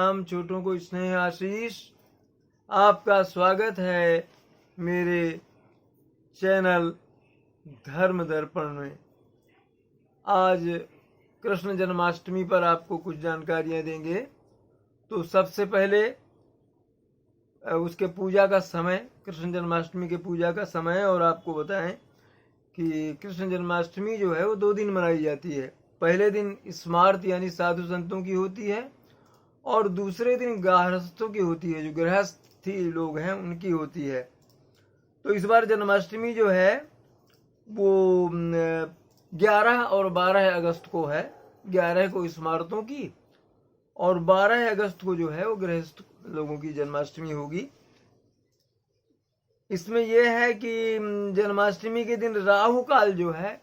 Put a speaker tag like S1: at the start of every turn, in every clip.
S1: प्रणाम, छोटों को स्नेह आशीष। आपका स्वागत है मेरे चैनल धर्म दर्पण में। आज कृष्ण जन्माष्टमी पर आपको कुछ जानकारियां देंगे। तो सबसे पहले उसके पूजा का समय, कृष्ण जन्माष्टमी के पूजा का समय, और आपको बताएं कि कृष्ण जन्माष्टमी जो है वो 2 दिन मनाई जाती है। पहले दिन स्मार्त यानी साधु संतों की होती है और दूसरे दिन गृहस्थों की होती है, जो गृहस्थी लोग हैं उनकी होती है। तो इस बार जन्माष्टमी जो है वो 11 और 12 अगस्त को है। 11 को स्मार्तों की और 12 अगस्त को जो है वो गृहस्थ लोगों की जन्माष्टमी होगी। इसमें यह है कि जन्माष्टमी के दिन राहु काल जो है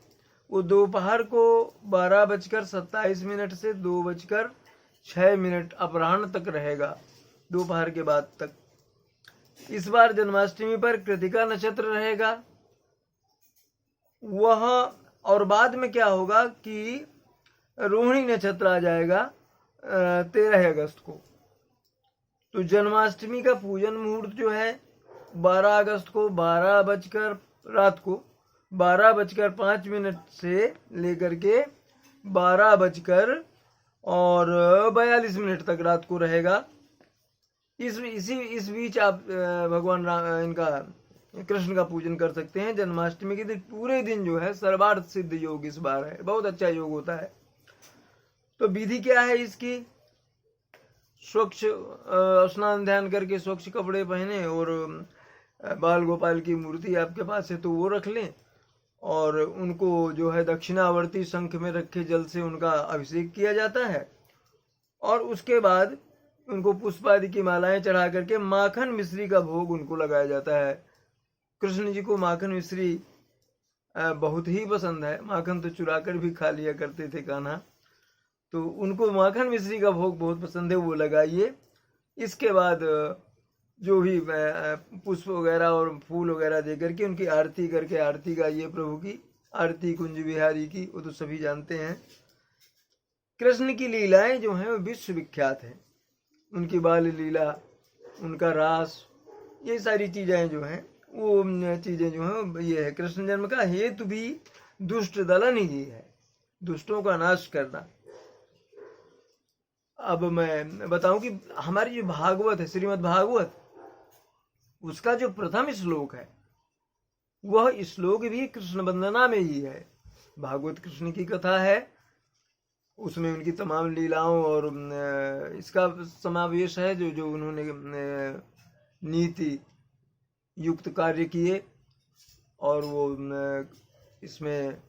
S1: वो दोपहर को 12:27 से 2:06 अपराह्न तक रहेगा, दोपहर के बाद तक। इस बार जन्माष्टमी पर कृतिका नक्षत्र रहेगा वह, और बाद में क्या होगा कि रोहिणी नक्षत्र आ जाएगा 13 अगस्त को। तो जन्माष्टमी का पूजन मुहूर्त जो है 12 अगस्त को रात को 12:05 से लेकर के 12:42 तक रात को रहेगा। इस बीच आप भगवान इनका कृष्ण का पूजन कर सकते हैं। जन्माष्टमी के दिन पूरे दिन जो है सर्वार्थ सिद्ध योग इस बार है, बहुत अच्छा योग होता है। तो विधि क्या है इसकी? स्वच्छ स्नान ध्यान करके स्वच्छ कपड़े पहने और बाल गोपाल की मूर्ति आपके पास है तो वो रख लें, और उनको जो है दक्षिणावर्ती शंख में रखे जल से उनका अभिषेक किया जाता है, और उसके बाद उनको पुष्प आदि की मालाएं चढ़ा करके माखन मिश्री का भोग उनको लगाया जाता है। कृष्ण जी को माखन मिश्री बहुत ही पसंद है। माखन तो चुरा कर भी खा लिया करते थे कान्हा, तो उनको माखन मिश्री का भोग बहुत पसंद है, वो लगाइए। इसके बाद जो भी पुष्प वगैरह और फूल वगैरह दे करके उनकी आरती करके आरती गाइए, प्रभु की आरती कुंज बिहारी की, वो तो सभी जानते हैं। कृष्ण की लीलाएं जो हैं वो विश्व विख्यात हैं। उनकी बाल लीला, उनका रास, ये सारी चीजें जो हैं वो चीजें जो हैं ये है। कृष्ण जन्म का हेतु भी दुष्ट दलन ही है, दुष्टों का नाश करना। अब मैं बताऊं कि हमारी जो भागवत है, श्रीमद् भागवत, उसका जो प्रथम श्लोक है वह श्लोक भी कृष्ण वंदना में ही है। भागवत कृष्ण की कथा है, उसमें उनकी तमाम लीलाओं और इसका समावेश है, जो जो उन्होंने नीति युक्त कार्य किए, और वो इसमें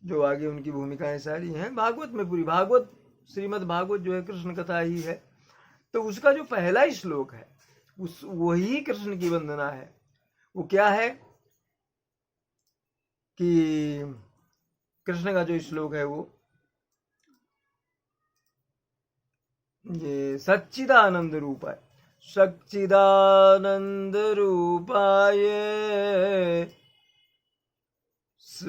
S1: जो आगे उनकी भूमिकाएं सारी हैं भागवत में। पूरी भागवत, श्रीमद् भागवत जो है कृष्ण कथा ही है। तो उसका जो पहला श्लोक है वही कृष्ण की वंदना है। वो क्या है कि कृष्ण का जो श्लोक है वो ये सच्चिदानंद रूपाय, सच्चिदानंद रूपाय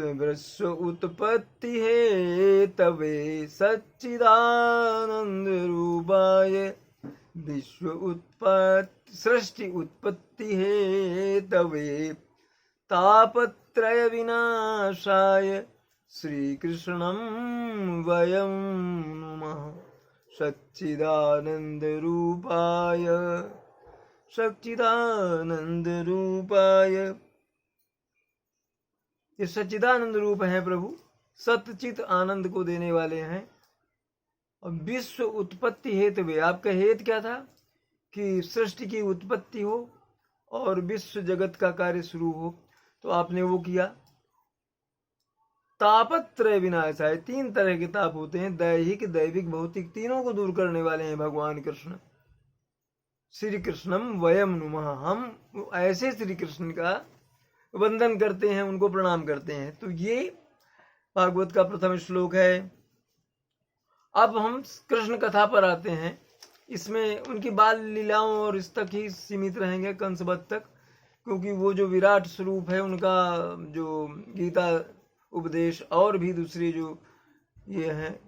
S1: विश्व उत्पत्ति है तवे, सच्चिदानंद रूपाय विश्व उत्पत्ति सृष्टि उत्पत्ति है तवे, तापत्रय विनाशाय श्री कृष्णं वयं नुमः, सच्चिदानंद रूपाय, सच्चिदानंद रूपाय। ये सच्चिदानंद रूप है प्रभु, सतचित आनंद को देने वाले हैं। और विश्व उत्पत्ति हेतु वे, आपका हेतु क्या था कि सृष्टि की उत्पत्ति हो और विश्व जगत का कार्य शुरू हो, तो आपने वो किया। तापत्रय विनाशाय, 3 तरह के ताप होते हैं, दैहिक दैविक भौतिक, तीनों को दूर करने वाले हैं भगवान कृष्ण। श्री कृष्णम वयम नुमः, हम ऐसे श्री कृष्ण का वंदन करते हैं, उनको प्रणाम करते हैं। तो ये भागवत का प्रथम श्लोक है। अब हम कृष्ण कथा पर आते हैं। इसमें उनकी बाल लीलाओं और इस तक ही सीमित रहेंगे, कंसवध तक, क्योंकि वो जो विराट स्वरूप है उनका, जो गीता उपदेश और भी दूसरी जो ये हैं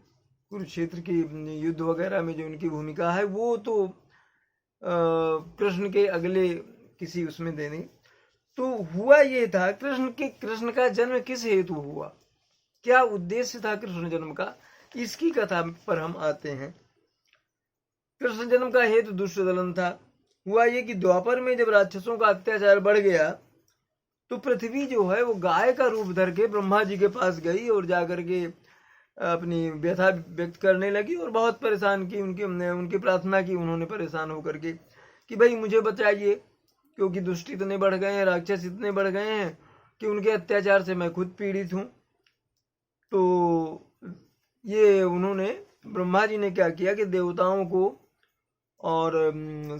S1: कुरुक्षेत्र की युद्ध वगैरह में जो उनकी भूमिका है वो तो कृष्ण के अगले किसी उसमें देने। तो हुआ ये था, कृष्ण का जन्म किस हेतु हुआ, क्या उद्देश्य था कृष्ण जन्म का, इसकी कथा पर हम आते हैं। कृष्ण जन्म का हेतु दुष्ट दलन था। हुआ ये कि द्वापर में जब राक्षसों का अत्याचार बढ़ गया तो पृथ्वी जो है वो गाय का रूप धर के ब्रह्मा जी के पास गई और जाकर के अपनी व्यथा व्यक्त करने लगी और बहुत परेशान की, उनकी प्रार्थना की उन्होंने परेशान होकर के कि भाई मुझे बचाइए, क्योंकि दुष्ट इतने बढ़ गए हैं, राक्षस इतने बढ़ गए हैं कि उनके अत्याचार से मैं खुद पीड़ित हूँ। तो ये उन्होंने, ब्रह्मा जी ने क्या किया कि देवताओं को और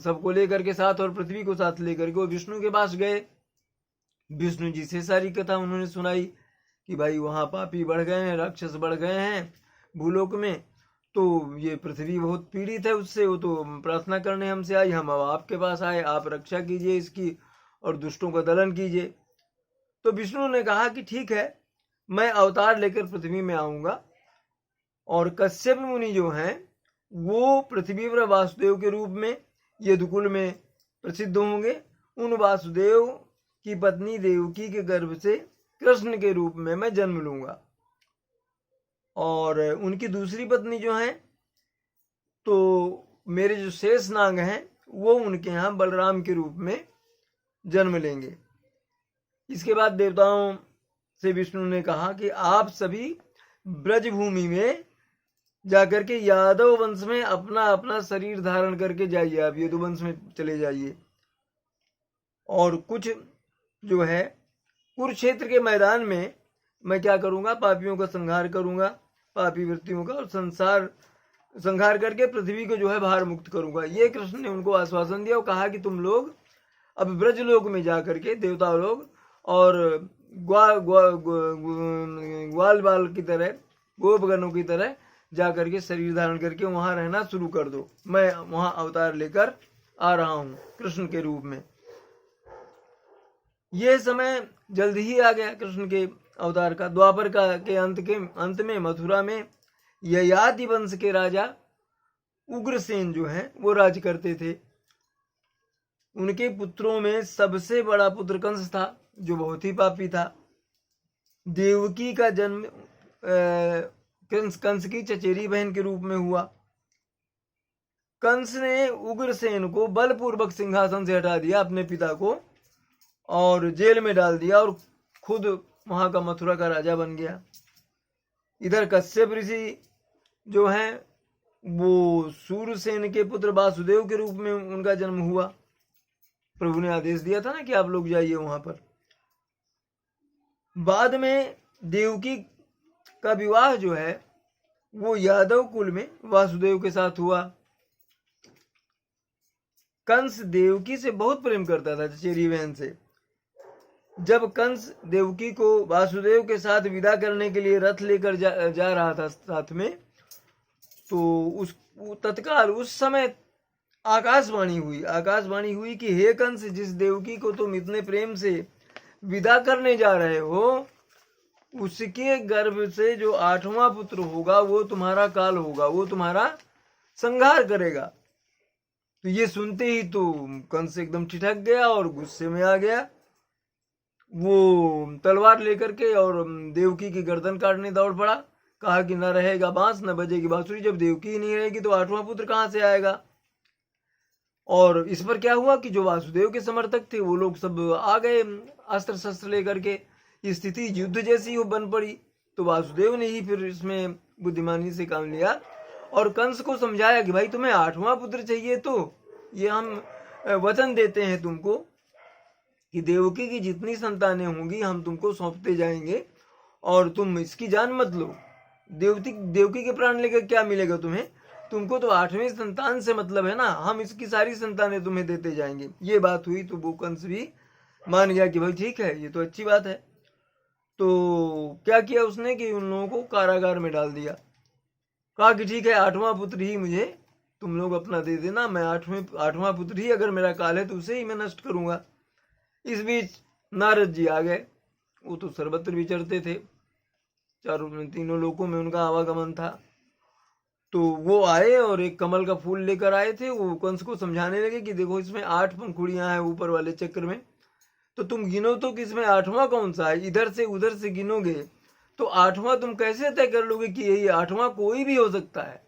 S1: सबको लेकर के साथ और पृथ्वी को साथ लेकर के वो विष्णु के पास गए। विष्णु जी से सारी कथा उन्होंने सुनाई कि भाई वहाँ पापी बढ़ गए हैं, राक्षस बढ़ गए हैं भूलोक में, तो ये पृथ्वी बहुत पीड़ित है उससे, वो तो प्रार्थना करने हमसे आई, हम अब आपके पास आए, आप रक्षा कीजिए इसकी और दुष्टों का दलन कीजिए। तो विष्णु ने कहा कि ठीक है, मैं अवतार लेकर पृथ्वी में आऊंगा और कश्यप मुनि जो हैं वो पृथ्वी पर वासुदेव के रूप में यदुकुल में प्रसिद्ध होंगे। उन वासुदेव की पत्नी देवकी के गर्भ से कृष्ण के रूप में मैं जन्म लूंगा और उनकी दूसरी पत्नी जो है तो मेरे जो शेष नाग हैं वो उनके यहाँ बलराम के रूप में जन्म लेंगे। इसके बाद देवताओं से विष्णु ने कहा कि आप सभी ब्रजभूमि में जाकर के यादव वंश में अपना अपना शरीर धारण करके जाइए, आप यदुवंश में चले जाइए और कुछ जो है कुरुक्षेत्र के मैदान में मैं क्या करूंगा, पापियों का संहार करूंगा, पापी वृत्तियों का, और संहार करके पृथ्वी को जो है भार मुक्त करूंगा। ये कृष्ण ने उनको आश्वासन दिया और कहा कि तुम लोग अब ब्रजलोक में जाकर के देवता लोग और ग्वाल बाल की तरह, गोपगणों की तरह जाकर के शरीर धारण करके वहां रहना शुरू कर दो, मैं वहां अवतार लेकर आ रहा हूं कृष्ण के रूप में। यह समय जल्द ही आ गया कृष्ण के अवतार का। द्वापर का के अंत में मथुरा में ययाति वंश के राजा उग्रसेन जो हैं वो राज करते थे। उनके पुत्रों में सबसे बड़ा पुत्र कंस था जो बहुत ही पापी था। देवकी का जन्म कंस की चचेरी बहन के रूप में हुआ। कंस ने उग्रसेन को बलपूर्वक सिंहासन से हटा दिया, अपने पिता को, और जेल में डाल दिया और खुद वहां का मथुरा का राजा बन गया। इधर कश्यप ऋषि जो हैं वो सूरसेन के पुत्र वासुदेव के रूप में उनका जन्म हुआ। प्रभु ने आदेश दिया था ना कि आप लोग जाइए वहां पर। बाद में देवकी का विवाह जो है वो यादव कुल में वासुदेव के साथ हुआ। कंस देवकी से बहुत प्रेम करता था, चचेरी बहन से। जब कंस देवकी को वासुदेव के साथ विदा करने के लिए रथ लेकर जा रहा था साथ में, तो तत्काल उस समय आकाशवाणी हुई कि हे कंस, जिस देवकी को तुम इतने प्रेम से विदा करने जा रहे हो उसके गर्भ से जो 8वां पुत्र होगा वो तुम्हारा काल होगा, वो तुम्हारा संहार करेगा। तो ये सुनते ही तो कंस एकदम ठिठक गया और गुस्से में आ गया। वो तलवार लेकर के और देवकी की गर्दन काटने दौड़ पड़ा। कहा कि न रहेगा बांस न बजेगी बांसुरी, जब देवकी ही नहीं रहेगी तो 8वां पुत्र कहां से आएगा। और इस पर क्या हुआ कि जो वासुदेव के समर्थक थे वो लोग सब आ गए अस्त्र शस्त्र लेकर के। स्थिति युद्ध जैसी हो बन पड़ी। तो वासुदेव ने ही फिर इसमें बुद्धिमानी से काम लिया और कंस को समझाया कि भाई तुम्हें 8वां पुत्र चाहिए तो ये हम वचन देते हैं तुमको कि देवकी की जितनी संतानें होंगी हम तुमको सौंपते जाएंगे और तुम इसकी जान मत लो। देवकी के प्राण लेकर क्या मिलेगा तुम्हें, तुमको तो 8वें संतान से मतलब है ना, हम इसकी सारी संतानें तुम्हें देते जाएंगे। ये बात हुई तो वो कंस भी मान गया कि भाई ठीक है, ये तो अच्छी बात है। तो क्या किया उसने कि उन लोगों को कारागार में डाल दिया। कहा कि ठीक है, 8वां पुत्र ही मुझे तुम लोग अपना दे देना, मैं 8वां पुत्र ही अगर मेरा काल है तो उसे ही मैं नष्ट करूंगा। इस बीच नारद जी आ गए। वो तो सर्वत्र विचरते थे, तीनों लोकों में उनका आवागमन था। तो वो आए और एक कमल का फूल लेकर आए थे। वो कंस को समझाने लगे कि देखो इसमें 8 पंखुड़ियां हैं ऊपर वाले चक्र में, तो तुम गिनो तो कि इसमें 8वां कौन सा है। इधर से उधर से गिनोगे तो 8वां तुम कैसे तय कर लोगे कि यही 8वां कोई भी हो सकता है।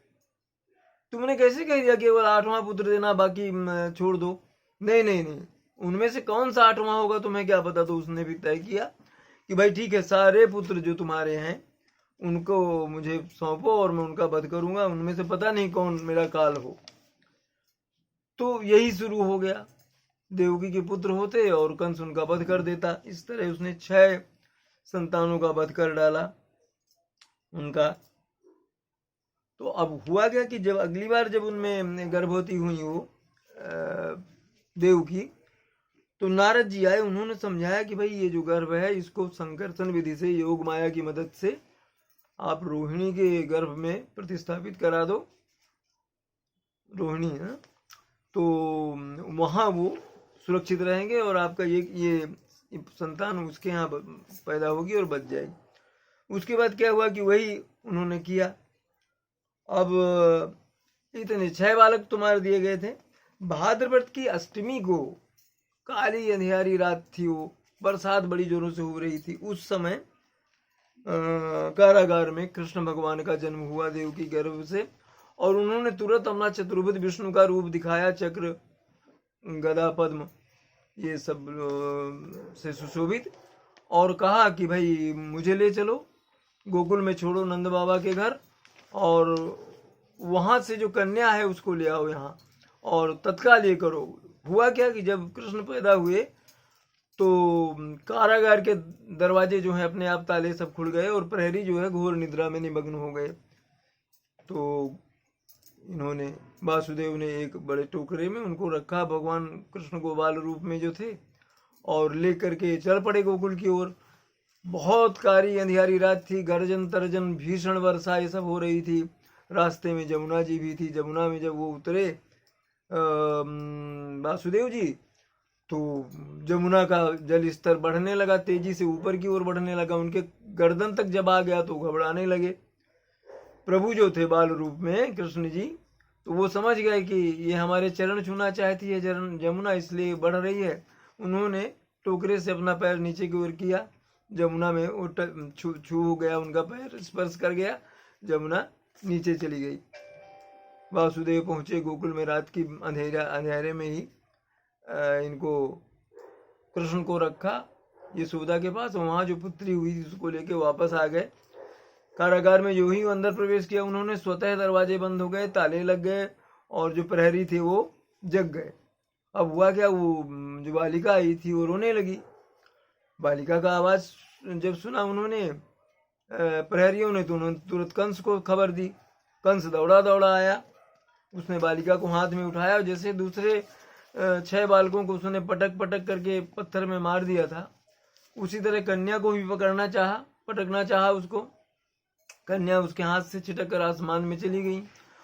S1: तुमने कैसे कह दिया केवल 8वां पुत्र देना, बाकी छोड़ दो। नहीं नहीं नहीं, उनमें से कौन सा 8वां होगा तुम्हें क्या पता। तो उसने भी तय किया कि भाई ठीक है, सारे पुत्र जो तुम्हारे हैं उनको मुझे सौंपो और मैं उनका वध करूंगा, उनमें से पता नहीं कौन मेरा काल हो। तो यही शुरू हो गया, देवकी के पुत्र होते और कंस उनका वध कर देता। इस तरह उसने 6 संतानों का वध कर डाला उनका। तो अब हुआ क्या कि जब अगली बार जब उनमें गर्भवती हुई वो देवकी, तो नारद जी आए, उन्होंने समझाया कि भाई ये जो गर्भ है इसको संकर्षण विधि से योग माया की मदद से आप रोहिणी के गर्भ में प्रतिस्थापित करा दो। रोहिणी है तो वहां वो सुरक्षित रहेंगे और आपका ये संतान उसके यहाँ पैदा होगी और बच जाएगी। उसके बाद क्या हुआ कि वही उन्होंने किया। अब इतने 6 बालक तुम्हारे दिए गए थे। भाद्रपद की अष्टमी को काली अंधियारी रात थी, वो बरसात बड़ी जोरों से हो रही थी। उस समय कारागार में कृष्ण भगवान का जन्म हुआ देव की गर्भ से, और उन्होंने तुरंत अपना चतुर्भुज विष्णु का रूप दिखाया, चक्र गदा पद्म ये सब से सुशोभित, और कहा कि भाई मुझे ले चलो गोकुल में, छोड़ो नंद बाबा के घर, और वहां से जो कन्या है उसको ले आओ यहाँ और तत्काल ये करो। हुआ क्या कि जब कृष्ण पैदा हुए तो कारागार के दरवाजे जो हैं अपने आप ताले सब खुल गए और प्रहरी जो है घोर निद्रा में निमग्न हो गए। तो इन्होंने वासुदेव ने एक बड़े टोकरे में उनको रखा, भगवान कृष्ण को बाल रूप में जो थे, और लेकर के चल पड़े गोकुल की ओर। बहुत कारी अंधियारी रात थी, गर्जन तर्जन भीषण वर्षा ये सब हो रही थी। रास्ते में जमुना जी भी थी। जमुना में जब वो उतरे वासुदेव जी, तो जमुना का जल स्तर बढ़ने लगा, तेजी से ऊपर की ओर बढ़ने लगा, उनके गर्दन तक जब आ गया तो घबराने लगे। प्रभु जो थे बाल रूप में कृष्ण जी, तो वो समझ गए कि ये हमारे चरण छूना चाहती है जमुना, इसलिए बढ़ रही है। उन्होंने टोकरे से अपना पैर नीचे की ओर किया, जमुना में वो छू हो गया, उनका पैर स्पर्श कर गया, जमुना नीचे चली गई। वासुदेव पहुंचे गोकुल में, रात की अंधेरे में ही इनको कृष्ण को रखा यशोदा के पास। वहां जो पुत्री हुई थी उसको लेके वापस आ गए। कारागार में जो ही अंदर प्रवेश किया उन्होंने, स्वतः दरवाजे बंद हो गए, ताले लग गए, और जो प्रहरी थे वो जग गए। अब हुआ क्या, वो जो बालिका आई थी वो रोने लगी। बालिका का आवाज जब सुना उन्होंने, प्रहरियों ने तुरंत कंस को खबर दी। कंस दौड़ा दौड़ा आया, उसने बालिका को हाथ में उठाया, और जैसे दूसरे 6 बालकों को उसने पटक पटक करके पत्थर में मार दिया था, उसी तरह कन्या को भी पकड़ना चाहा, पटकना चाहा उसको। कन्या उसके हाथ से छिटक कर आसमान में चली गई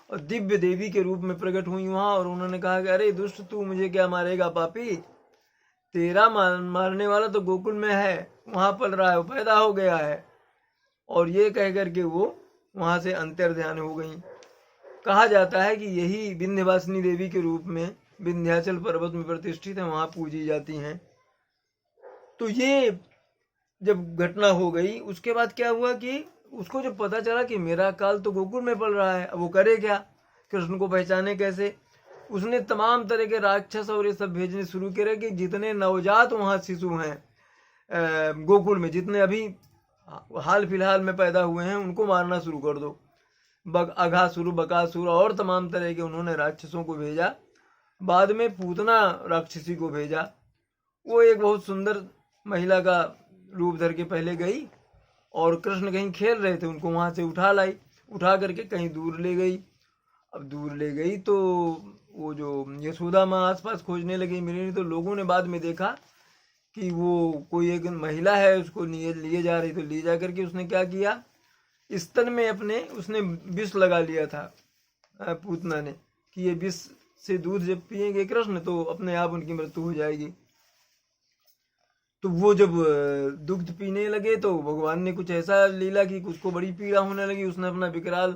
S1: और दिव्य देवी के रूप में प्रकट हुई वहां। और उन्होंने कहा कि अरे दुष्ट, तू मुझे क्या मारेगा पापी, तेरा मारने वाला तो गोकुल में है, वहां पल रहा है, वो पैदा हो गया है। और ये कह करके वो वहां से अंतर ध्यान हो गई। कहा जाता है कि यही विंध्यवासिनी देवी के रूप में विंध्याचल पर्वत में प्रतिष्ठित है, वहां पूजी जाती हैं। तो ये जब घटना हो गई, उसके बाद क्या हुआ कि उसको जब पता चला कि मेरा काल तो गोकुल में पल रहा है, अब वो करे क्या, कृष्ण को पहचाने कैसे। उसने तमाम तरह के राक्षस और ये सब भेजने शुरू करे कि जितने नवजात वहां शिशु हैं गोकुल में, जितने अभी हाल फिलहाल में पैदा हुए हैं, उनको मारना शुरू कर दो। अघासुर, बकासुर और तमाम तरह के उन्होंने राक्षसों को भेजा। बाद में पूतना राक्षसी को भेजा। वो एक बहुत सुंदर महिला का रूप धर के पहले गई, और कृष्ण कहीं खेल रहे थे, उनको वहां से उठा करके कहीं दूर ले गई। अब दूर ले गई तो वो जो यशोदा माँ आसपास खोजने लगी, मिली नहीं। तो लोगों ने बाद में देखा कि वो कोई एक महिला है, उसको लिए जा रही। तो ले जा करके उसने क्या किया, स्तन में अपने उसने विष लगा लिया था पूतना ने, कि ये विष से दूध जब पिएंगे कृष्ण तो अपने आप उनकी मृत्यु हो जाएगी। तो वो जब दुग्ध पीने लगे तो भगवान ने कुछ ऐसा लीला कि उसको बड़ी पीड़ा होने लगी। उसने अपना विकराल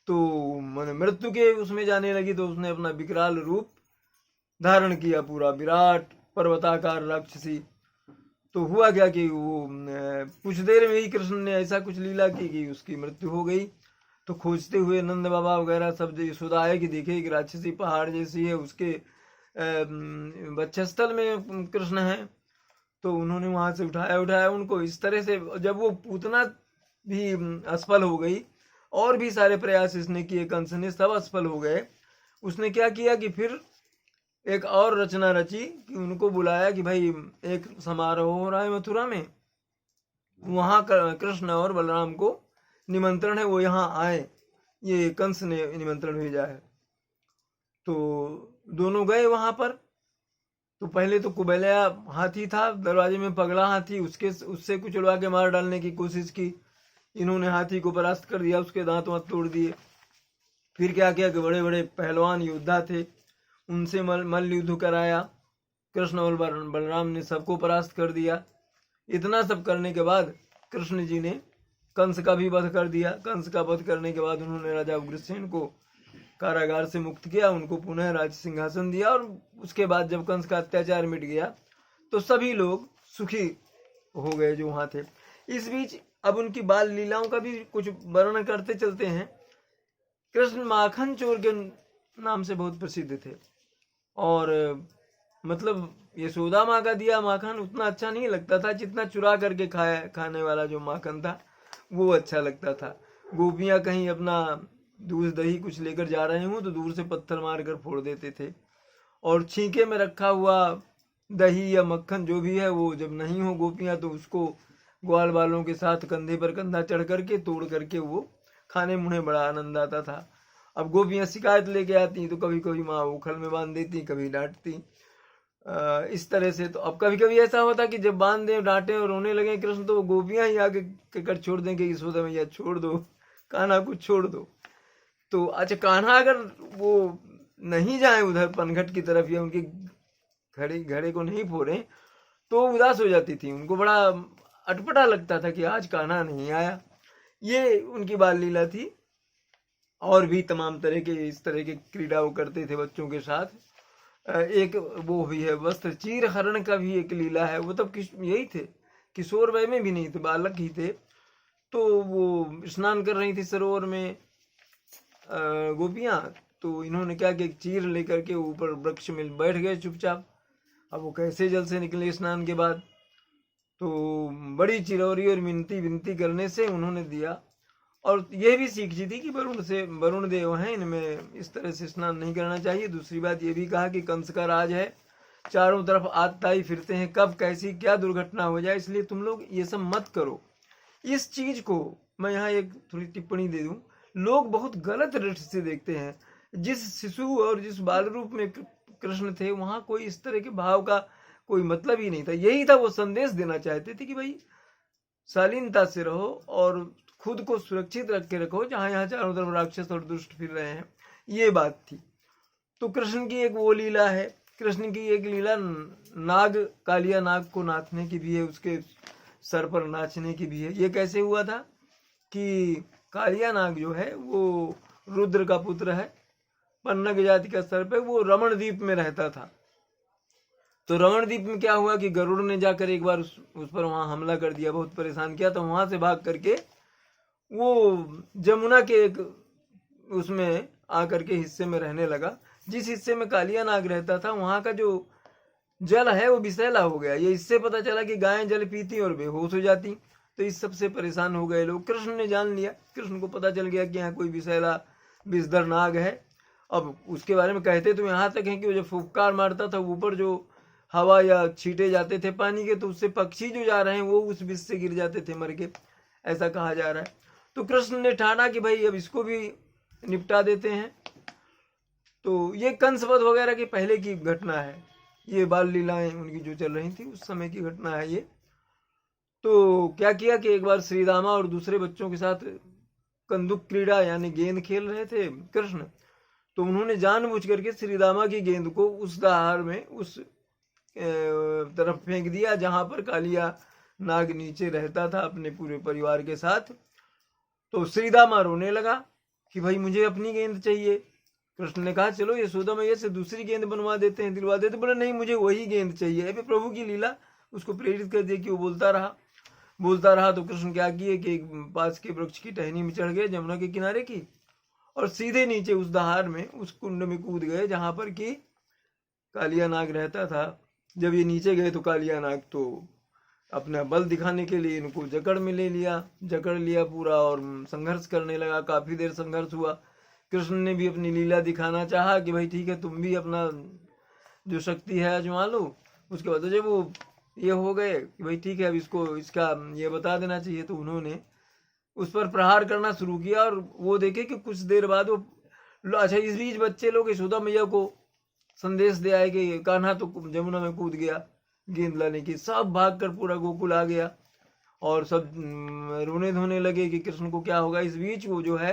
S1: तो मैंने मृत्यु के उसमें जाने लगी, तो उसने अपना विकराल रूप धारण किया, पूरा विराट पर्वताकार राक्षसी। तो हुआ क्या कि वो कुछ देर में ही कृष्ण ने ऐसा कुछ लीला की कि उसकी मृत्यु हो गई। तो खोजते हुए नंद बाबा वगैरह सब यशोदा आए कि देखे कि राक्षसी पहाड़ जैसी है, उसके वक्षस्थल में कृष्ण है। तो उन्होंने वहां से उठाया उनको। इस तरह से जब वो पूतना भी असफल हो गई, और भी सारे प्रयास इसने किए, कंस ने, सब असफल हो गए। उसने क्या किया कि फिर एक और रचना रची कि उनको बुलाया कि भाई एक समारोह हो रहा है मथुरा में, वहां कृष्ण और बलराम को निमंत्रण है, वो यहाँ आए, ये कंस ने निमंत्रण भेजा है। तो दोनों गए वहां पर। तो पहले तो कुबेलिया हाथी था दरवाजे में, पगला हाथी, उससे कुचलवा के मार डालने की कोशिश की। इन्होंने हाथी को परास्त कर दिया, उसके दांत वांत तोड़ दिए। फिर क्या किया कि बड़े बड़े पहलवान योद्धा थे, उनसे मल्ल युद्ध कराया। कृष्ण और बलराम ने सबको परास्त कर दिया। इतना सब करने के बाद कृष्ण जी ने कंस का भी वध कर दिया। कंस का वध करने के बाद उन्होंने राजा उग्रसेन को कारागार से मुक्त किया, उनको पुनः राज सिंहासन दिया। और उसके बाद जब कंस का अत्याचार मिट गया तो सभी लोग सुखी हो गए जो वहां थे। इस बीच अब उनकी बाल लीलाओं का भी कुछ वर्णन करते चलते हैं। कृष्ण माखन चोर के नाम से बहुत प्रसिद्ध थे, और मतलब यशोदा माँ का दिया माखन उतना अच्छा नहीं लगता था जितना चुरा करके खाने वाला जो माखन था वो अच्छा लगता था। गोपियां कहीं अपना दूध दही कुछ लेकर जा रहे हों तो दूर से पत्थर मार कर फोड़ देते थे, और छींके में रखा हुआ दही या मक्खन जो भी है वो जब नहीं हो गोपियां तो उसको ग्वाल वालों के साथ कंधे पर कंधा चढ़ करके तोड़ करके वो खाने मुँहे बड़ा आनंद आता था। अब गोपियां शिकायत लेके आती तो कभी कभी माँ उखल में बांध देती, कभी डांटती। इस तरह से तो अब कभी कभी ऐसा होता कि जब बांध दे डांटे और रोने लगे कृष्ण तो गोपियां ही आगे कर छोड़ दें कि यशोदा मैया छोड़ दो, कान्हा को छोड़ दो। तो अच्छा कान्हा अगर वो नहीं जाए उधर पनघट की तरफ या उनके घड़े को नहीं फोड़े तो उदास हो जाती थी, उनको बड़ा अटपटा लगता था कि आज कान्हा नहीं आया। ये उनकी बाल लीला थी। और भी तमाम तरह के इस तरह के क्रीड़ा वो करते थे बच्चों के साथ। एक वो भी है वस्त्र चीर हरण का भी एक लीला है। वो तब यही थे, किशोर वय में भी नहीं थे, बालक ही थे। तो वो स्नान कर रही थी सरोवर में गोपियां। तो इन्होंने क्या कि चीर लेकर के ऊपर वृक्ष में बैठ गए चुपचाप। अब वो कैसे जल से निकले स्नान के बाद, तो बड़ी चिरौरी और विनती करने से उन्होंने दिया। और यह भी सीख थी कि वरुण देव हैं, इनमें इस तरह से स्नान नहीं करना चाहिए। दूसरी बात ये भी कहा कि कंस का राज है, चारों तरफ आतताई फिरते हैं, कब कैसी क्या दुर्घटना हो जाए, इसलिए तुम लोग ये सब मत करो। इस चीज को मैं यहाँ एक थोड़ी टिप्पणी दे दूं, लोग बहुत गलत दृष्टि से देखते हैं। जिस शिशु और जिस बाल रूप में कृष्ण थे वहां कोई इस तरह के भाव का कोई मतलब ही नहीं था। यही था, वो संदेश देना चाहते थे कि भाई शालीनता से रहो और खुद को सुरक्षित रख के रखो, जहां यहाँ चारों तरफ राक्षस और दुष्ट फिर रहे हैं, ये बात थी। तो कृष्ण की एक वो लीला है, कृष्ण की एक लीला नाग, कालिया नाग को नाचने की भी है, उसके सर पर नाचने की भी है। ये कैसे हुआ था कि कालिया नाग जो है वो रुद्र का पुत्र है, पन्नग जाति का सर पे, वो रमण द्वीप में रहता था। तो रमण द्वीप में क्या हुआ कि गरुड़ ने जाकर एक बार उस पर वहां हमला कर दिया, बहुत परेशान किया। तो वहां से भाग करके वो जमुना के एक उसमें आकर के हिस्से में रहने लगा। जिस हिस्से में कालिया नाग रहता था वहां का जो जल है वो विषैला हो गया। ये इससे पता चला कि गायें जल पीती और बेहोश हो जाती। तो इस सबसे परेशान हो गए लोग। कृष्ण ने जान लिया, कृष्ण को पता चल गया कि यहाँ कोई विषैला विषधर नाग है। अब उसके बारे में कहते तो यहाँ तक है कि वो जब फुफकार मारता था ऊपर जो हवा या छींटे जाते थे पानी के, तो उससे पक्षी जो जा रहे हैं वो उस विष से गिर जाते थे मर के, ऐसा कहा जा रहा है। तो कृष्ण ने ठाना कि भाई अब इसको भी निपटा देते हैं। तो ये कंसवध वगैरह की पहले की घटना है, ये बाल लीलाएं उनकी जो चल रही थी उस समय की घटना है ये। तो क्या किया कि एक बार श्रीदामा और दूसरे बच्चों के साथ कंदुक क्रीड़ा यानी गेंद खेल रहे थे कृष्ण। तो उन्होंने जानबूझ करके श्रीदामा की गेंद को उस दहाड़ में उस तरफ फेंक दिया जहां पर कालिया नाग नीचे रहता था अपने पूरे परिवार के साथ। तो श्रीदामा रोने लगा कि भाई मुझे अपनी गेंद चाहिए। कृष्ण ने कहा चलो यशोदा मैया से दूसरी गेंद बनवा देते हैं, दिलवा देते। बोले नहीं, मुझे वही गेंद चाहिए। अभी प्रभु की लीला उसको प्रेरित कर दिया कि वो बोलता रहा। तो कृष्ण क्या किए कि एक पास के वृक्ष की टहनी में चढ़ गए, जमुना के किनारे की, और सीधे नीचे उस दहार में, उस कुंड में कूद गए जहां पर कि कालिया नाग रहता था। जब ये नीचे गए तो कालिया नाग तो अपना बल दिखाने के लिए इनको जकड़ में जकड़ लिया पूरा, और संघर्ष करने लगा। काफी देर संघर्ष हुआ। कृष्ण ने भी अपनी लीला दिखाना चाहा कि भाई ठीक है, तुम भी अपना जो शक्ति है आजमा लो। उसके बाद जब वो ये हो गए कि भाई ठीक है, अब इसका ये बता देना चाहिए, तो उन्होंने उस पर प्रहार करना शुरू किया। और वो देखे कि कुछ देर बाद वो, अच्छा इस बीच बच्चे लोग यशोदा मैया को संदेश दे आए कि कान्हा तो जमुना में कूद गया गेंद लाने की। सब भाग कर पूरा गोकुल आ गया और सब रोने धोने लगे कि कृष्ण को क्या होगा। इस बीच वो जो है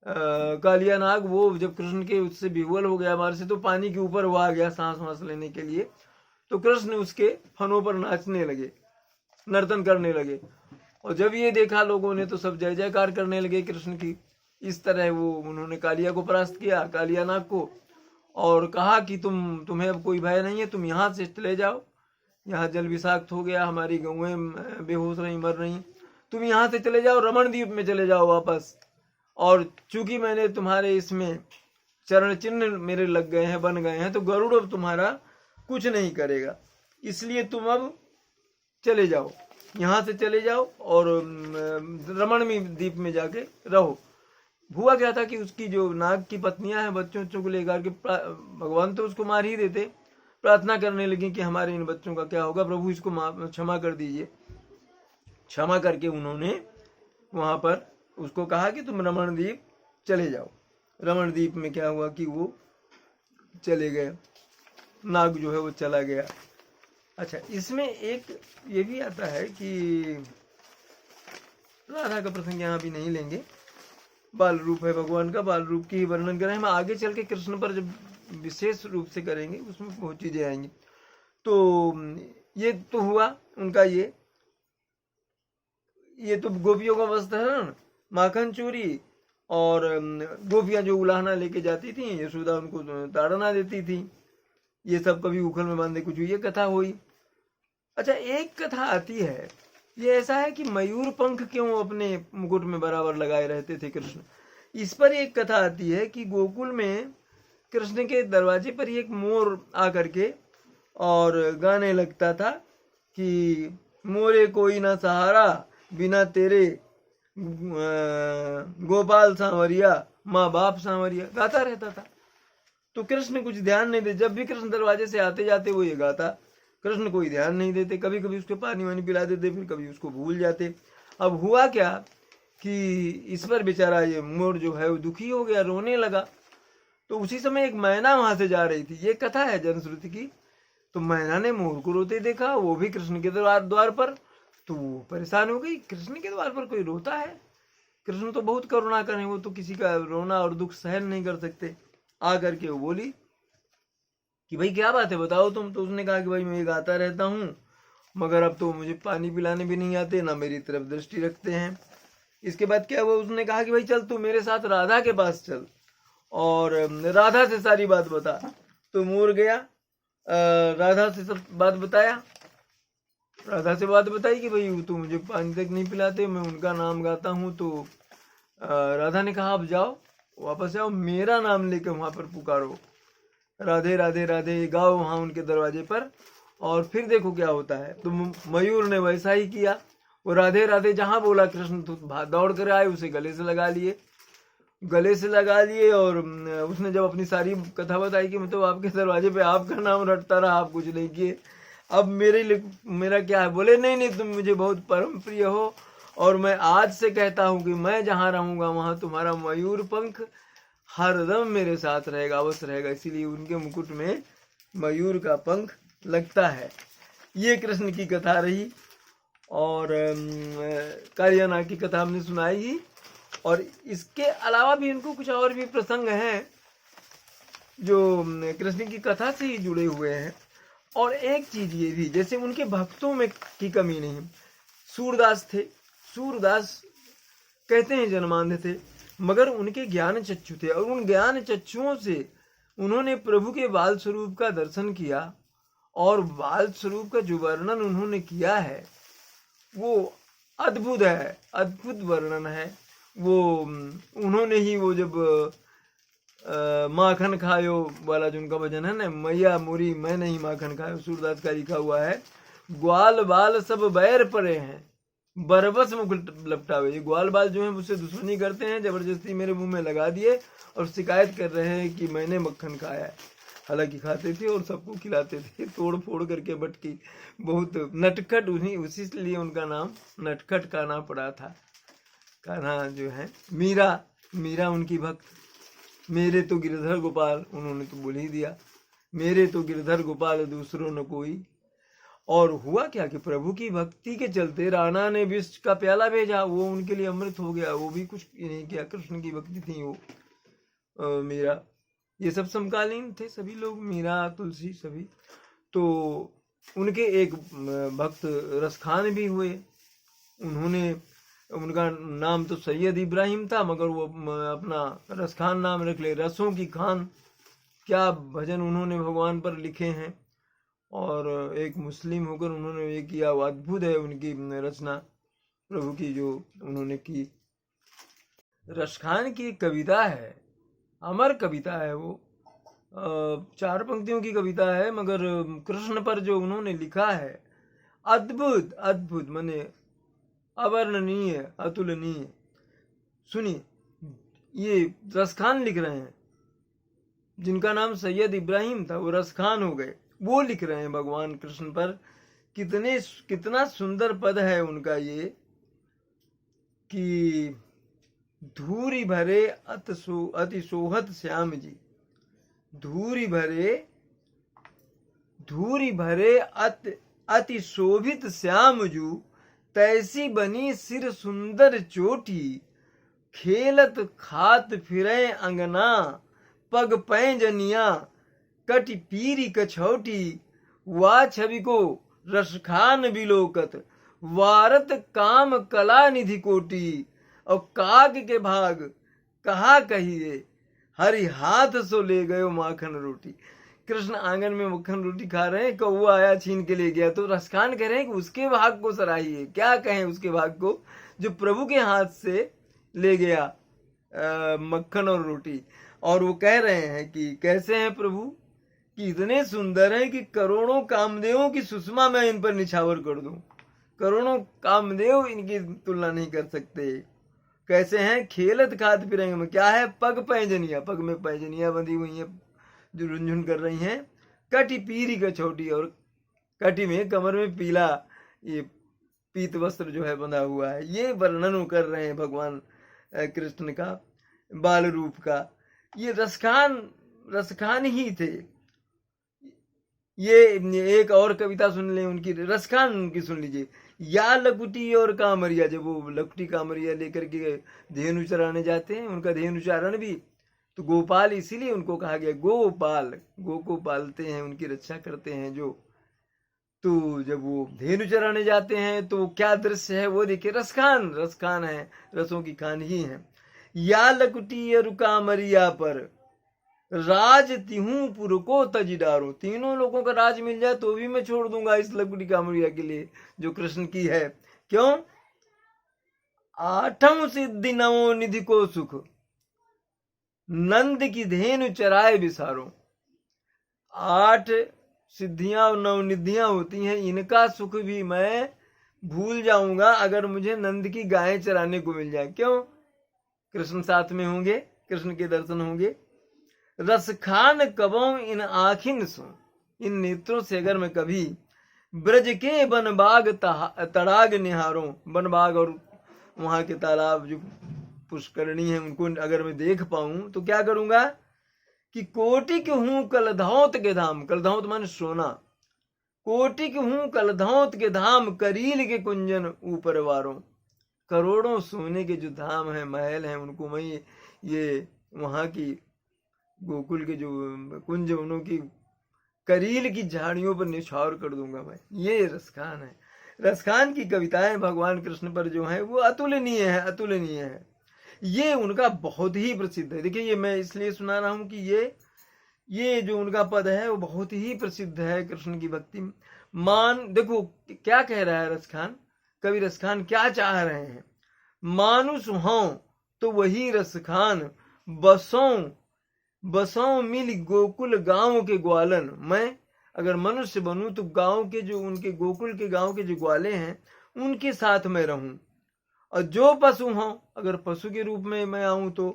S1: कालिया नाग, वो जब कृष्ण के उससे विह्वल हो गया मार से, तो पानी के ऊपर वो आ गया सांस वांस लेने के लिए। तो कृष्ण उसके फनों पर नाचने लगे, नर्तन करने लगे। और जब ये देखा लोगों ने तो सब जय जयकार करने लगे कृष्ण की। इस तरह वो उन्होंने कालिया को परास्त किया, कालिया नाग को, और कहा कि तुम्हें अब कोई भय नहीं है, तुम यहाँ से चले जाओ। यहाँ जल विषाक्त हो गया, हमारी गौएं बेहोश रही, मर रही, तुम यहाँ से चले जाओ, रमण द्वीप में चले जाओ वापस। और चूंकि मैंने तुम्हारे इसमें चरण चिन्ह मेरे लग गए हैं, बन गए हैं, तो गरुड़ अब तुम्हारा कुछ नहीं करेगा, इसलिए तुम अब चले जाओ, यहाँ से चले जाओ और रमण में द्वीप में जाके रहो। हुआ क्या था कि उसकी जो नाग की पत्नियां हैं, बच्चों को लेकर के, भगवान तो उसको मार ही देते, प्रार्थना करने लगी कि हमारे इन बच्चों का क्या होगा, प्रभु इसको क्षमा कर दीजिए। क्षमा करके उन्होंने वहां पर उसको कहा कि तुम रमण द्वीप चले जाओ। रमण द्वीप में क्या हुआ कि वो चले गए, नाग जो है वो चला गया। अच्छा, इसमें एक ये भी आता है कि राधा का प्रसंग यहाँ भी नहीं लेंगे, बाल रूप है भगवान का, बाल रूप की ही वर्णन करें। हम आगे चल के कृष्ण पर जब विशेष रूप से करेंगे उसमें बहुत चीजें आएंगी। तो ये तो हुआ उनका ये तो गोपियों का वस्त्रहरण, माखन चोरी, और गोपियां जो उलाहना लेके जाती थी, यशोदा उनको ताड़ना देती थी, ये सब कभी उखल में बांधे कुछ हुई, ये कथा हुई। अच्छा, एक कथा आती है, ये ऐसा है कि मयूर पंख क्यों अपने मुकुट में बराबर लगाए रहते थे कृष्ण। इस पर एक कथा आती है कि गोकुल में कृष्ण के दरवाजे पर एक मोर आकर के और गाने लगता था कि मोरे कोई ना सहारा बिना तेरे गोपाल सांवरिया माँ बाप सांवरिया, गाता रहता था। तो कृष्ण कुछ ध्यान नहीं दे, जब भी कृष्ण दरवाजे से आते जाते वो ये गाता, कृष्ण कोई ध्यान नहीं देते, कभी कभी उसके पानी वानी पिला देते, फिर कभी उसको भूल जाते। अब हुआ क्या कि इस पर बेचारा ये मोर जो है वो दुखी हो गया, रोने लगा। तो उसी समय एक मैना वहां से जा रही थी, ये कथा है जनश्रुति की। तो मैना ने मोर को रोते देखा, वो भी कृष्ण के द्वार पर। तो वो परेशान हो गई, कृष्ण के द्वार पर कोई रोता है, कृष्ण तो बहुत करुणा करें, वो तो किसी का रोना और दुख सहन नहीं कर सकते। आ करके वो बोली कि भाई क्या बात है, बताओ तुम। तो उसने कहा कि भाई मैं गाता रहता हूँ, मगर अब तो मुझे पानी पिलाने भी नहीं आते, ना मेरी तरफ दृष्टि रखते हैं। इसके बाद क्या हुआ, उसने कहा कि भाई चल तू मेरे साथ राधा के पास चल और राधा से सारी बात बता। तो मोर गया, राधा से सब बात बताया, राधा से बात बताई कि भाई तू मुझे पानी तक नहीं पिलाते, मैं उनका नाम गाता हूँ। तो राधा ने कहा अब जाओ, वापस जाओ, मेरा नाम लेकर वहां पर पुकारो, राधे राधे राधे गाओ वहां उनके दरवाजे पर, और फिर देखो क्या होता है। तो मयूर ने वैसा ही किया, वो राधे राधे जहां बोला कृष्ण तो दौड़ कर आए, उसे गले से लगा लिए। और उसने जब अपनी सारी कथा बताई कि मैं तो आपके दरवाजे पे आपका नाम रटता रहा, आप कुछ नहीं किए, अब मेरा क्या है। बोले नहीं, तुम मुझे बहुत परम प्रिय हो, और मैं आज से कहता हूँ कि मैं जहाँ रहूंगा वहां तुम्हारा मयूर पंख हरदम मेरे साथ रहेगा, अवश्य रहेगा। इसीलिए उनके मुकुट में मयूर का पंख लगता है। ये कृष्ण की कथा रही। और कालिया नाग की कथा हमने सुनाई ही, और इसके अलावा भी इनको कुछ और भी प्रसंग हैं जो कृष्ण की कथा से ही जुड़े हुए हैं। और एक चीज ये भी, जैसे उनके भक्तों में की कमी नहीं। सूरदास थे, सूरदास कहते हैं जन्मांध थे, मगर उनके ज्ञान चक्षु थे, और उन ज्ञान चक्षुओं से उन्होंने प्रभु के बाल स्वरूप का दर्शन किया, और बाल स्वरूप का जो वर्णन उन्होंने किया है वो अद्भुत है, अद्भुत वर्णन है। वो उन्होंने ही वो जब माखन खायो वाला जो उनका भजन है ना, मैया मोरी मैं नहीं माखन खायो, सूरदास का लिखा हुआ है, ग्वाल बाल सब बैर परे हैं, बरबस मुख लपटावे। ये ग्वाल बाल जो है मुझसे दुश्मनी करते हैं, जबरदस्ती मेरे मुंह में लगा दिए और शिकायत कर रहे हैं कि मैंने मक्खन खाया है। हालांकि खाते थे और सबको खिलाते थे, तोड़ फोड़ करके बटकी। बहुत नटखट, उसी लिए उनका नाम नटखट कान्हा पड़ा था। कान्हा जो है मीरा उनकी भक्त। मेरे तो गिरधर गोपाल, उन्होंने तो बोल ही दिया, मेरे तो गिरधर गोपाल दूसरों न कोई। और हुआ क्या कि प्रभु की भक्ति के चलते राणा ने विष का प्याला भेजा, वो उनके लिए अमृत हो गया। वो भी कुछ नहीं किया, कृष्ण की भक्ति थी वो। मीरा, ये सब समकालीन थे सभी लोग, मीरा तुलसी सभी। तो उनके एक भक्त रसखान भी हुए। उनका नाम तो सैयद इब्राहिम था, मगर वो अपना रसखान नाम रख ले, रसों की खान। क्या भजन उन्होंने भगवान पर लिखे हैं, और एक मुस्लिम होकर उन्होंने ये किया। वो अद्भुत है उनकी रचना प्रभु की जो उन्होंने की। रसखान की एक कविता है, अमर कविता है वो, 4 पंक्तियों की कविता है, मगर कृष्ण पर जो उन्होंने लिखा है अद्भुत अद्भुत, माने अवर्णनीय, अतुलनीय। सुनिए, ये रसखान लिख रहे हैं, जिनका नाम सैयद इब्राहिम था वो रसखान हो गए। वो लिख रहे हैं भगवान कृष्ण पर। कितना सुंदर पद है उनका ये कि धूरी भरे अति सोहत श्याम जी, धूरी भरे अति शोभित श्याम जू, तैसी बनी सिर सुंदर चोटी, खेलत खात फिरे अंगना, पग पैंजनिया कटि पीरी कछौटी, वा छवि को रसखान बिलोकत, वारत काम कला निधि कोटी, और काग के भाग कहा कहिए, हरि हाथ सो ले गयो माखन रोटी। कृष्ण आंगन में मक्खन रोटी खा रहे हैं, कौवा आया छीन के ले गया। तो रसखान कह रहे हैं कि उसके भाग को सराहिए। क्या कहें उसके भाग को, जो प्रभु के हाथ से ले गया मक्खन और रोटी। और वो कह रहे हैं कि कैसे हैं प्रभु, कि इतने सुंदर हैं कि करोड़ों कामदेवों की सुषमा मैं इन पर निछावर कर दूं। करोड़ों कामदेव इनकी तुलना नहीं कर सकते। कैसे हैं, खेलत खात फिरेंगे में क्या है, पग पैंजनिया, पग में पैंजनिया बंधी हुई है जो रुंझुन कर रही हैं, कटी पीरी कछौटी, और कटी में कमर में पीला ये पीत वस्त्र जो है बंधा हुआ है। ये वर्णन कर रहे हैं भगवान कृष्ण का बाल रूप का। ये रसखान ही थे। ये एक और कविता सुन ले उनकी, रसखान उनकी सुन लीजिए। या लकुटी और कामरिया, जब वो लकुटी कामरिया लेकर के धेनु चराने जाते हैं, उनका धेनु चारण भी तो गोपाल इसीलिए उनको कहा गया गोपाल, गो को पालते हैं, उनकी रक्षा करते हैं जो। तो जब वो धेनु चराने जाते हैं तो क्या दृश्य है वो देखिए। रसखान है, रसों की खान ही है। या लकुटी और कामरिया पर राज तिहू पुर को तज डारो, तीनों लोगों का राज मिल जाए तो भी मैं छोड़ दूंगा इस लकुटी कामरिया के लिए जो कृष्ण की है। क्यों, 8 सिद्धि 9 निधि को सुख, नंद की धेनु चराए बिसारो। 8 सिद्धियां और 9 निधियां होती हैं, इनका सुख भी मैं भूल जाऊंगा अगर मुझे नंद की गायें चराने को मिल जाए। क्यों, कृष्ण साथ में होंगे, कृष्ण के दर्शन होंगे। रसखान कबों इन आखिन सो, इन नेत्रों से अगर मैं कभी ब्रज के बनबाग तड़ाग निहारों, बनबाग और वहां के तालाब जो पुष्करणी है उनको अगर मैं देख पाऊं तो क्या करूंगा कि कोटिक हूं कलधौत के धाम, कलधौत माने सोना, कोटिक हूं कलधौत के धाम, करील के कुंजन ऊपर वारों। करोड़ों सोने के जो धाम है, महल हैं, उनको मैं ये वहां की गोकुल के जो कुंज उनों की करील की झाड़ियों पर निछावर कर दूंगा मैं। ये रसखान है। रसखान की कविताएं भगवान कृष्ण पर जो है वो अतुलनीय है, अतुलनीय है। ये उनका बहुत ही प्रसिद्ध है। देखिए, ये मैं इसलिए सुना रहा हूं कि ये जो उनका पद है वो बहुत ही प्रसिद्ध है कृष्ण की भक्ति में। देखो क्या कह रहा है रसखान, कवि रसखान क्या चाह रहे हैं। मानुष हों तो वही रसखान, बसों मिल गोकुल गांव के ग्वालन। मैं अगर मनुष्य बनूं तो गांव के जो उनके गोकुल के गांव के जो ग्वाले हैं उनके साथ मैं रहूं। और जो पशु हों, अगर पशु के रूप में मैं आऊं तो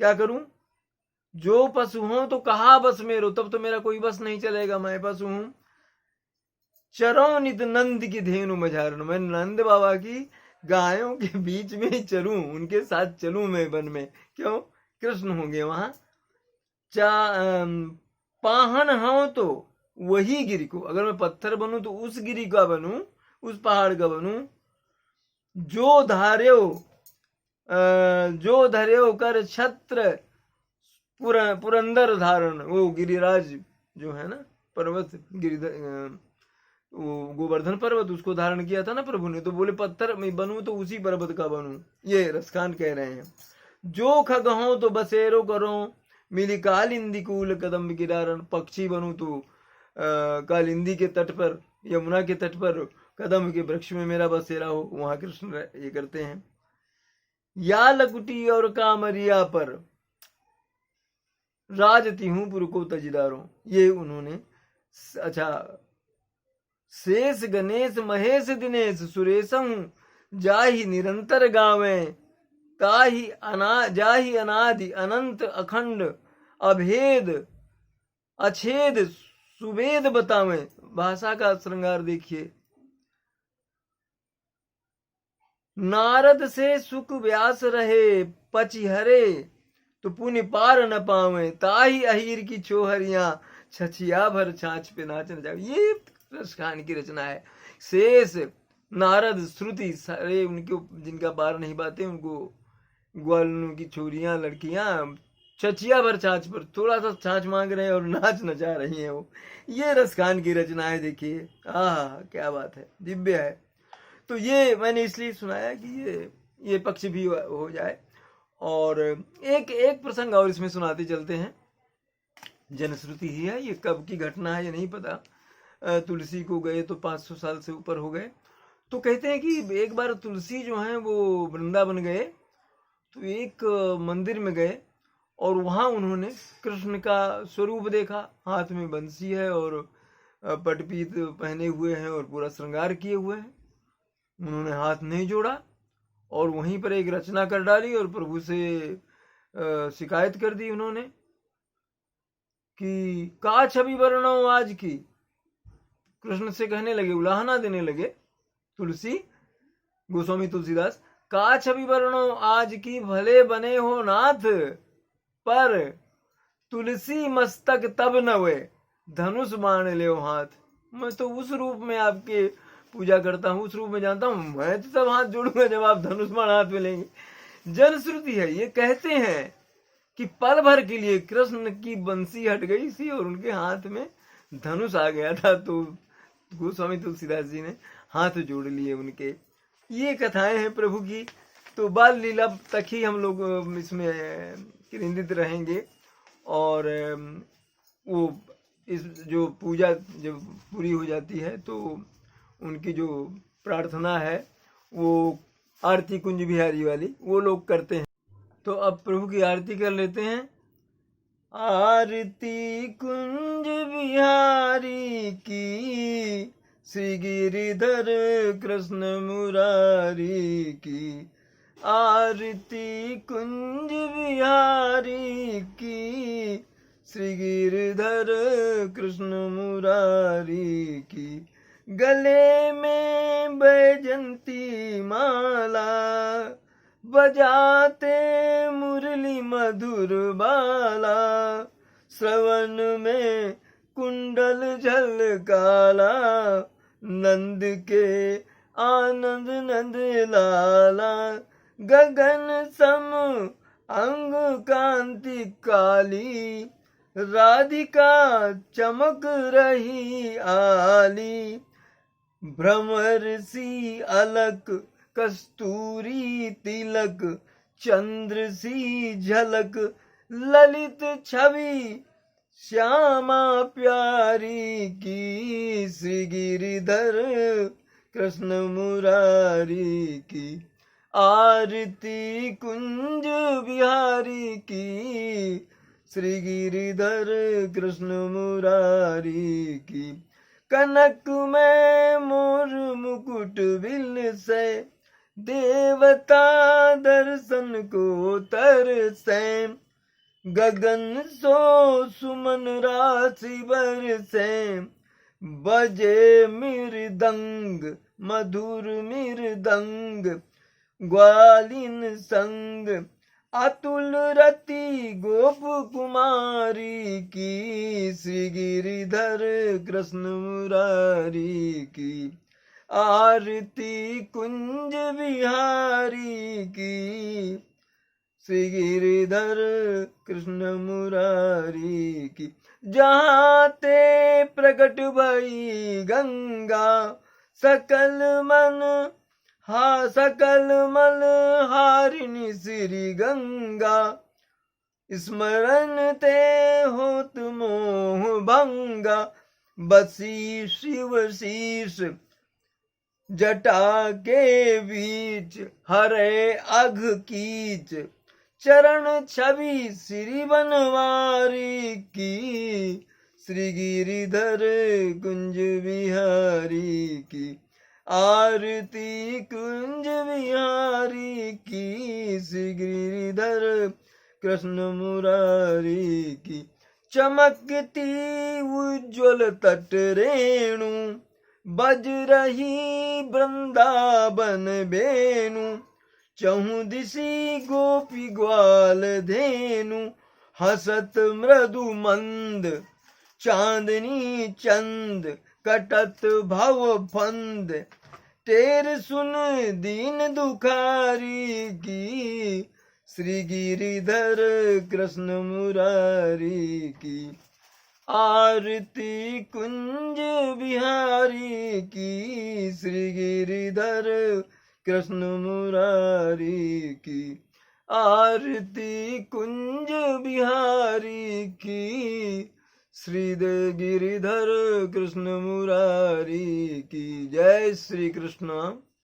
S1: क्या करूं? जो पशु हों तो कहा बस मेरो, तब तो मेरा कोई बस नहीं चलेगा, मैं पशु हूं। चरो नित नंद की धेनु मझारण, मैं नंद बाबा की गायों के बीच में ही चलूं, उनके साथ चलूं मैं वन में। क्यों? कृष्ण होंगे वहां। पाहन हो तो वही गिरी को, अगर मैं पत्थर बनूं तो उस गिरी का बनूं, उस पहाड़ का बनूं। जो धर्यो कर छत्र पुरंदर धारण, वो गिरिराज जो है ना पर्वत, वो गोवर्धन पर्वत, उसको धारण किया था ना प्रभु ने, तो बोले पत्थर में बनूं तो उसी पर्वत का बनूं। ये रसखान कह रहे हैं। जो खग हो तो बसेरो करो, मिली कालिंदी कूल कदम गिरारण, पक्षी बनूं तो कालिंदी के तट पर, यमुना के तट पर कदम के वृक्ष में मेरा बसेरा हो, वहां कृष्ण ये करते हैं। या लकुटी और कामरिया पर राजती हूं पुर को तजदारों, ये उन्होंने। अच्छा, शेष गणेश महेश दिनेश सुरेशं जाहि निरंतर गावे, जाहि अनादि अनंत अखंड अभेद अछेद सुवेद बतावें। भाषा का श्रृंगार देखिए। नारद से सुख व्यास रहे पचिहरे, तो पुण्य पार न पावे, ताही अहीर की छोहरियां छछिया भर छाछ पे नाचन जावे। ये रसखान की रचना है। शेष नारद श्रुति सारे उनके जिनका पार नहीं पाते, उनको ग्वालों की छोरियां लड़कियां छछिया भर छाछ पर थोड़ा सा छाछ मांग रहे हैं और नाच नचा रही हैं वो। ये रसखान की रचना है। देखिए, आहा क्या बात है, दिव्य है। तो ये मैंने इसलिए सुनाया कि ये पक्ष भी हो जाए। और एक प्रसंग और इसमें सुनाते चलते हैं। जनश्रुति ही है, ये कब की घटना है ये नहीं पता। तुलसी को गए तो 500 साल से ऊपर हो गए। तो कहते हैं कि एक बार तुलसी जो है वो वृंदावन गए, तो एक मंदिर में गए और वहां उन्होंने कृष्ण का स्वरूप देखा। हाथ में बंसी है और पटपीत पहने हुए हैं और पूरा श्रृंगार किए हुए हैं। उन्होंने हाथ नहीं जोड़ा और वहीं पर एक रचना कर डाली और प्रभु से शिकायत कर दी उन्होंने कि का छवि वर्णो आज की। कृष्ण से कहने लगे, उलाहना देने लगे तुलसी, गोस्वामी तुलसीदास, का छवि वर्णो आज की भले बने हो नाथ, पर तुलसी मस्तक तब नवे धनुष बाण ले हाथ। मैं तो उस रूप में आपके पूजा करता हूँ, उस रूप में जानता हूँ, मैं तो तब हाथ जोड़ूंगा जब आप धनुष बाण हाथ में लेंगे। जनश्रुति है, ये कहते हैं कि पल भर के लिए कृष्ण की बंसी हट गई थी और उनके हाथ में धनुष आ गया था, तो गोस्वामी तुलसीदास जी ने हाथ जोड़ लिए उनके। ये कथाएं हैं प्रभु की। तो बाल लीला तक ही हम लोग इसमें केंद्रित रहेंगे। और वो इस जो पूजा जब पूरी हो जाती है तो उनकी जो प्रार्थना है वो आरती कुंज बिहारी वाली वो लोग करते हैं। तो अब प्रभु की आरती कर लेते हैं। आरती कुंज बिहारी की, श्री गिरिधर कृष्ण मुरारी की। आरती कुंज बिहारी की, श्री गिरिधर कृष्ण मुरारी की। गले में बैजंती माला, बजाते मुरली मधुर बाला। श्रवण में कुंडल झलकाला, नंद के आनंद नंद लाला। गगन सम अंग कांति काली, राधिका चमक रही आली। भ्रमर सी अलक कस्तूरी तिलक, चंद्र सी झलक ललित छवि श्यामा प्यारी की, श्री गिरिधर कृष्ण मुरारी की। आरती कुंज बिहारी की, श्री गिरिधर कृष्ण मुरारी की। कनक में मोर मुकुट बिल से, देवता दर्शन को तरसे। गगन सो सुमन राशि बरसे, बजे मृदंग मधुर मृदंग। ग्वालिन संग अतुल रति गोप कुमारी की, श्री गिरिधर कृष्ण मुरारी की। आरती कुंज बिहारी की, श्री गिरिधर कृष्ण मुरारी की। जहाँ ते प्रकट भई गंगा, सकल मल हारिणी श्री गंगा। स्मरण ते होत मोह भंगा, बसी शिव शीश जटा के बीच। हरे अघ कीच चरण छवि श्री बनवारी की, श्री गिरिधर कुंज बिहारी की। आरती कुंज बिहारी की, श्री गिरिधर कृष्ण मुरारी की। चमकती उज्ज्वल तट रेणु, बज रही वृंदावन बेनु। चहु दिशि गोपी ग्वाल धेनु, हसत मृदु मंद चांदनी चंद। कटत भव फंद, टेर सुन दीन दुखारी की, श्री गिरिधर कृष्ण मुरारी की। आरती कुंज बिहारी की, श्री गिरिधर कृष्ण मुरारी की। आरती कुंज बिहारी की, श्री गिरिधर कृष्ण मुरारी की। जय श्री कृष्ण।